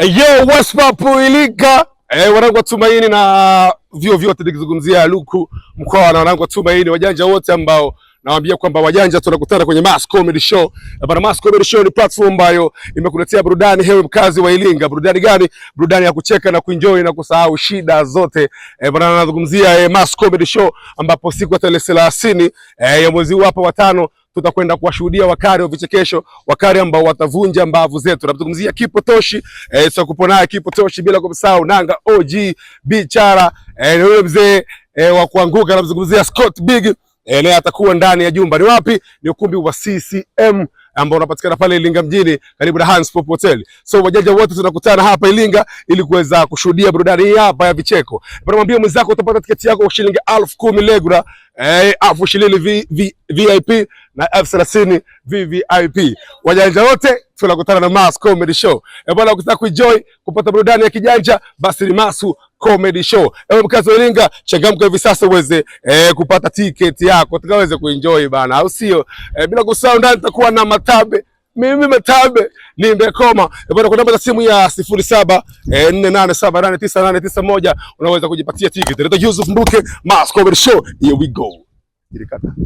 Yo, what's up Ilinga? Wanangu wa Tumaini na vio vyote nikizungumzia Luku mkoa na wanangu wa Tumaini wajanja wote ambao nawaambia kwamba wajanja tunakutana kwenye Mass Comedy Show. Bana, Mass Comedy Show ni platform ambayo imekuletea burudani hewe mkazi wa Ilinga. Burudani gani? Burudani ya kucheka na kuenjoy na kusahau shida zote. Bana, nazungumzia Mass Comedy Show ambapo siku ya tarehe 30 ya mwezi huu hapa wa 5 tutakwenda kuwashuhudia wakari wa vichekesho, wakari ambao watavunja mbavu zetu. Tunazungumzia Kipo Toshi, tutakupo naye Kipo Toshi bila kumsahau Nanga OG Bichara, yule mzee wa kuanguka. Namzungumzia Scott Big, naye atakuwa ndani ya jumba. Ni wapi? Ni ukumbi wa CCM ambao unapatikana pale Ilinga mjini karibu na Hans Pop Hotel. So wajanja wote tunakutana hapa Ilinga ili kuweza kushuhudia burudani hii hapa ya vicheko. Bwana, mwambie mwenzako utapata tiketi yako kwa shilingi 10,000 Legra, 10,000 VIP na 30,000 VVIP. Wajanja wote tunakutana na Mass Comedy Show. Bwana, ukitaka kuenjoy kupata burudani ya kijanja basi ni Mass Comedy Show. Mkazi wa Ilinga, changamka hivi sasa uweze kupata tiketi yako tukaweze kuenjoy bana, au sio? Bila kusahau ndani tutakuwa na Matabe. Mimi Matabe Limbekoma. Bwana, kwa namba za simu ya 0748789891 unaweza kujipatia tiketi. Ndio Yusuf Mbuke, Mass Comedy Show. Here we go.